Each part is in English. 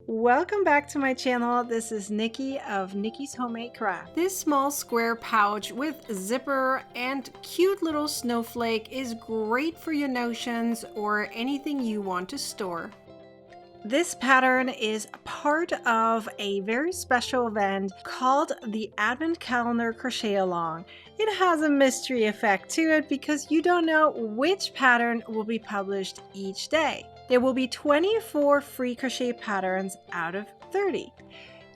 Welcome back to my channel. This is Nikki of Nikki's Homemade Craft. This small square pouch with zipper and cute little snowflake is great for your notions or anything you want to store. This pattern is part of a very special event called the Advent Calendar Crochet Along. It has a mystery effect to it because you don't know which pattern will be published each day. There will be 24 free crochet patterns out of 30.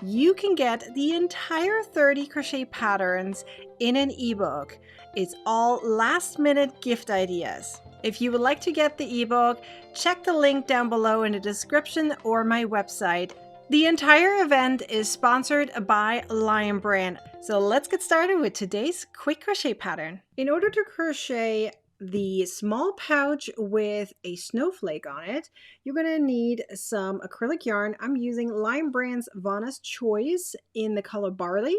You can get the entire 30 crochet patterns in an ebook. It's all last-minute gift ideas. If you would like to get the ebook, check the link down below in the description or my website. The entire event is sponsored by Lion Brand. So let's get started with today's quick crochet pattern. In order to crochet the small pouch with a snowflake on it, you're going to need some acrylic yarn. I'm using Lion Brand's Vanna's Choice in the color Barley.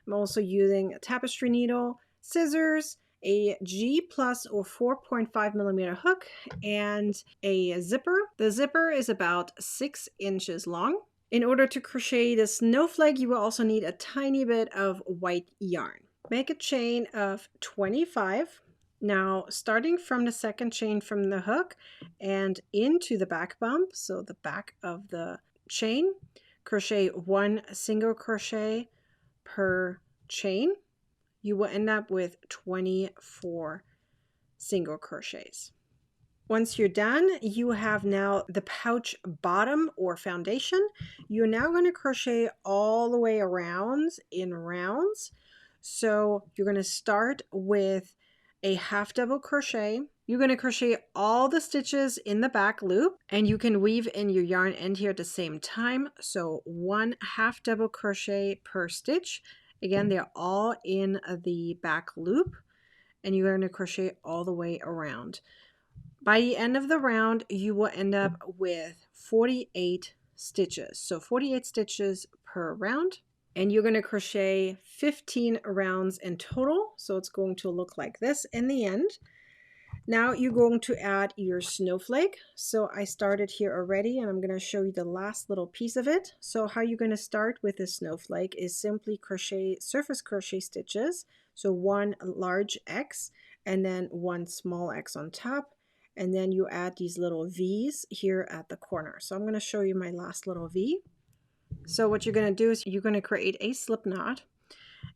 I'm also using a tapestry needle, scissors, a G plus or 4.5 millimeter hook, and a zipper. The zipper is about 6 inches long. In order to crochet the snowflake, you will also need a tiny bit of white yarn. Make a chain of 25. Now, starting from the second chain from the hook and into the back bump, so the back of the chain, crochet 1 single crochet per chain. You will end up with 24 single crochets. Once you're done, you have now the pouch bottom or foundation. You're now going to crochet all the way around in rounds. So you're going to start with a half double crochet. You're going to crochet all the stitches in the back loop, and you can weave in your yarn end here at the same time. So 1 half double crochet per stitch. Again, they're all in the back loop, and you're going to crochet all the way around. By the end of the round, you will end up with 48 stitches. So 48 stitches per round. And you're going to crochet 15 rounds in total. So it's going to look like this in the end. Now you're going to add your snowflake. So I started here already, and I'm going to show you the last little piece of it. So how you're going to start with the snowflake is simply crochet surface crochet stitches. So 1 large X and then 1 small X on top. And then you add these little V's here at the corner. So I'm going to show you my last little V. So what you're going to do is you're going to create a slip knot,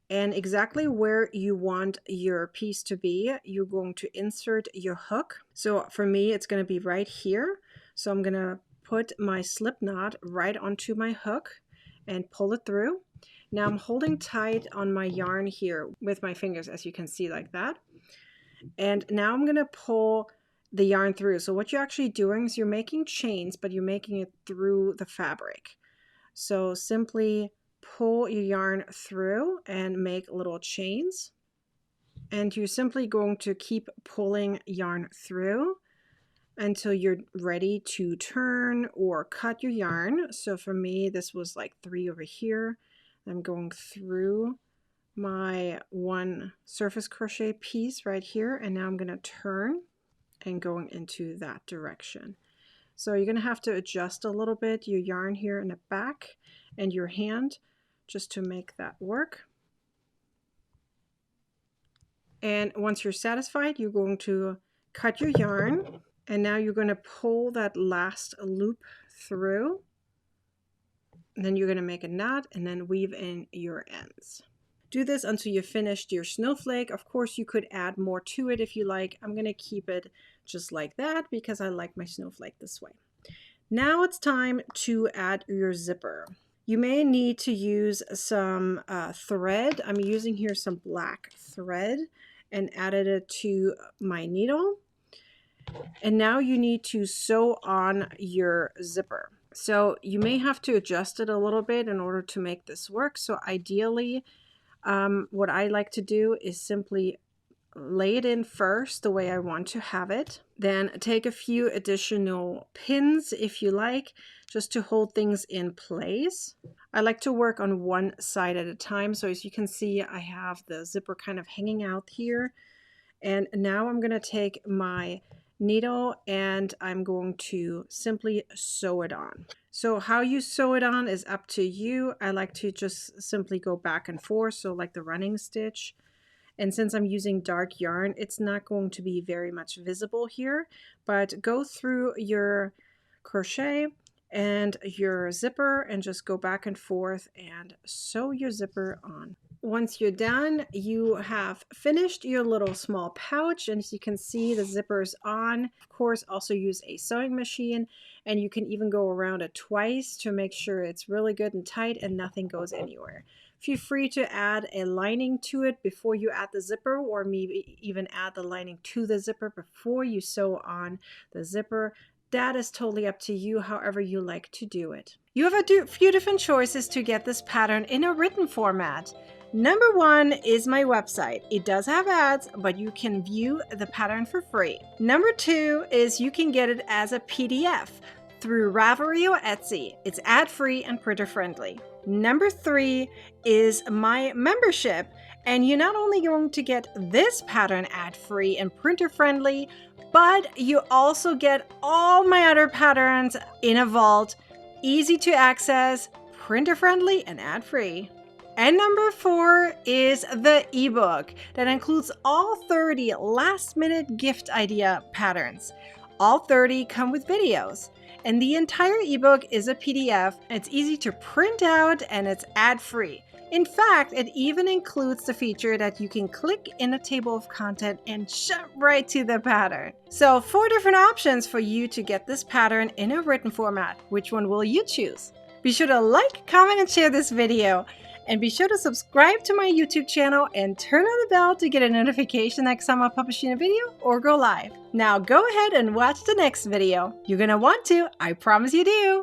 and exactly where you want your piece to be, you're going to insert your hook. So for me, it's going to be right here. So I'm going to put my slip knot right onto my hook and pull it through. Now I'm holding tight on my yarn here with my fingers, as you can see, like that. And now I'm going to pull the yarn through. So what you're actually doing is you're making chains, but you're making it through the fabric. So simply pull your yarn through and make little chains. And you're simply going to keep pulling yarn through until you're ready to turn or cut your yarn. So for me, this was like 3 over here. I'm going through my 1 surface crochet piece right here, and now I'm going to turn and going into that direction. So you're going to have to adjust a little bit your yarn here in the back and your hand just to make that work. And once you're satisfied, you're going to cut your yarn, and now you're going to pull that last loop through. And then you're going to make a knot and then weave in your ends. Do this until you've finished your snowflake. Of course, you could add more to it if you like. I'm going to keep it just like that because I like my snowflake this way. Now it's time to add your zipper. You may need to use some thread. I'm using here some black thread and added it to my needle. And now you need to sew on your zipper. So you may have to adjust it a little bit in order to make this work. So ideally, what I like to do is simply lay it in first the way I want to have it. Then take a few additional pins if you like, just to hold things in place. I like to work on one side at a time. So as you can see, I have the zipper kind of hanging out here. And now I'm going to take my needle and I'm going to simply sew it on. So how you sew it on is up to you. I like to just simply go back and forth, so like the running stitch. And since I'm using dark yarn, it's not going to be very much visible here, but go through your crochet and your zipper and just go back and forth and sew your zipper on. Once you're done, you have finished your little small pouch, and as you can see, the zipper's on. Of course, also use a sewing machine, and you can even go around it twice to make sure it's really good and tight and nothing goes anywhere. Feel free to add a lining to it before you add the zipper, or maybe even add the lining to the zipper before you sew on the zipper. That is totally up to you, however you like to do it. You have a few different choices to get this pattern in a written format. Number one is my website. It does have ads, but you can view the pattern for free. Number two is you can get it as a PDF through Ravelry or Etsy. It's ad-free and printer-friendly. Number three is my membership, and you're not only going to get this pattern ad-free and printer-friendly, but you also get all my other patterns in a vault, easy to access, printer-friendly, and ad-free. And number four is the ebook that includes all 30 last-minute gift idea patterns. All 30 come with videos. And the entire ebook is a PDF. It's easy to print out and it's ad-free. In fact, it even includes the feature that you can click in a table of content and jump right to the pattern. So 4 different options for you to get this pattern in a written format. Which one will you choose? Be sure to like, comment, and share this video. And be sure to subscribe to my YouTube channel and turn on the bell to get a notification next time I publish a video or go live. Now go ahead and watch the next video. You're gonna want to, I promise you do.